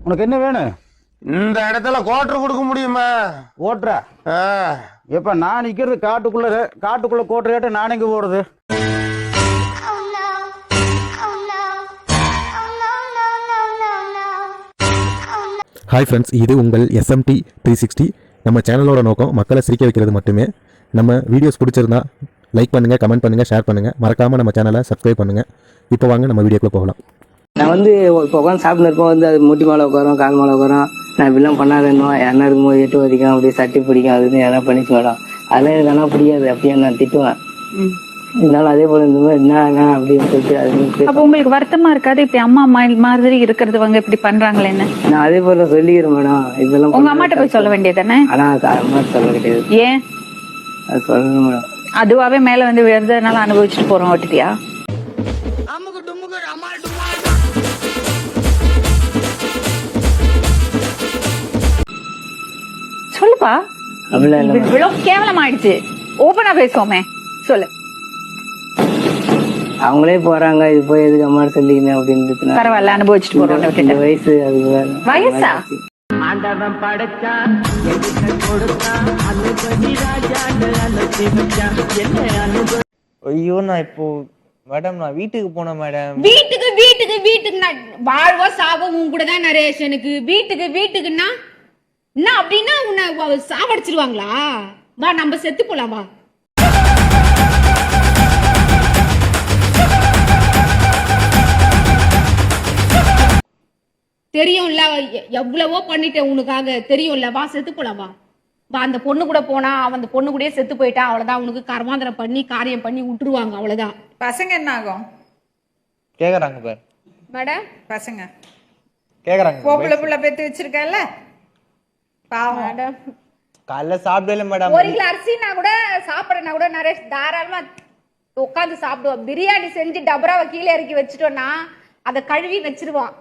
உனக்கு என்ன வேணும்? இந்த இடத்துல கோட்டர் கொடுக்க முடியுமா? ஓட்டுறா? எப்ப நான் நிக்கிறது காட்டுக்குள்ள கோட்டர் கேட்ட நான் எங்க போறது? ஹாய் ஃப்ரெண்ட்ஸ், இது உங்கள் SMT 360. நம்ம சேனலோட நோக்கம் மக்களை சிரிக்க வைக்கிறது மட்டுமே. நம்ம வீடியோஸ் பிடிச்சிருந்தா லைக் பண்ணுங்கள், கமெண்ட் பண்ணுங்கள், ஷேர் பண்ணுங்கள். மறக்காமல் நம்ம சேனலை சப்ஸ்கிரைப் பண்ணுங்கள். இப்போ வாங்க நம்ம வீடியோக்குள்ளே போகலாம். நான் இப்போ உட்காந்து சாப்பிட்டு இருப்போம், அது முட்டி மேலே உட்காரோம், கால் மேலே உட்காரோம். நான் இப்படிலாம் பண்ணாதேனோ, யாருன்னா இருக்கும்போது எட்டு வதிக்கும், அப்படியே சட்டி பிடிக்கும், அதுன்னு எதனா பண்ணிச்சு மேடம். அதெல்லாம் எனக்கு ஆனால் பிடிக்காது, அப்படியே நான் திட்டுவேன். இருந்தாலும் அதே போல இந்த மாதிரி என்ன அப்படின்னு சொல்லிட்டு அது. அப்போ உங்களுக்கு வருத்தமா இருக்காது இப்படி அம்மா மாதிரி இருக்கிறது இப்படி பண்றாங்களே? என்ன நான் அதே போல சொல்லிக்கிறேன் மேடம். இதெல்லாம் உங்க அம்மாட்ட போய் சொல்ல வேண்டியதானே? ஆனா அம்மா சொல்ல கிடையாது. ஏன் அது சொல்லணும் மேடம். அதுவாவே மேல விழுந்ததுனால அனுபவிச்சுட்டு போறோம் ஓட்டிட்டியா? சொல்லுப்பா. இவ்வளவு கேவலம் ஆயிடுச்சு. ஓபனா பேசுவோமே, சொல்லு. அவங்களே போறாங்க, இது போய் எதுக்கு அம்மா சொல்லிக்கணும் அப்படின்னு. பரவாயில்ல, அனுபவிச்சுட்டு போறோம். இந்த வயசு அது வயசா? ஐயோ, நான் இப்போ மேடம் நான் வீட்டுக்கு போனேன் மேடம். வீட்டுக்கு நான் வாழ்வோ சாவோ உன் கூட தான் நரேஷனுக்கு. வீட்டுக்குன்னா என்ன அப்படின்னா உன்னை சாவடிச்சிருவாங்களா? வா நம்ம செத்து போலாம், வா. தெரியும்ல, எவ்வளவோ பண்ணிட்டேன் உனக்காக, தெரியும்ல. வா செத்து போலாம், வா. வா, அந்த பொண்ணு கூட போனா அவன் அந்த பொண்ணு கூட செத்து போயிட்டா, அவ்வளவுதான். உனக்கு கர்மாந்திரம் பண்ணி காரியம் பண்ணி விட்டுருவாங்க, அவ்வளவுதான். பசங்க என்ன ஆகும்? கேக்குறாங்க பார் மேடம். பசங்க கேக்குறாங்க. பொம்பளை புள்ள பெத்து வச்சிருக்கல, பாவம். மேடம் காலைல சாப்பிடல மேடம். ஒரு கிலோ அரிசினா கூட சாப்பிடனா கூட நரேஷ் தாராளமா உட்காந்து சாப்பிடுவான். பிரியாணி செஞ்சு டபராவை கீழே இறக்கி வச்சுட்டோம்னா அதை கழுவி வச்சிருவான்.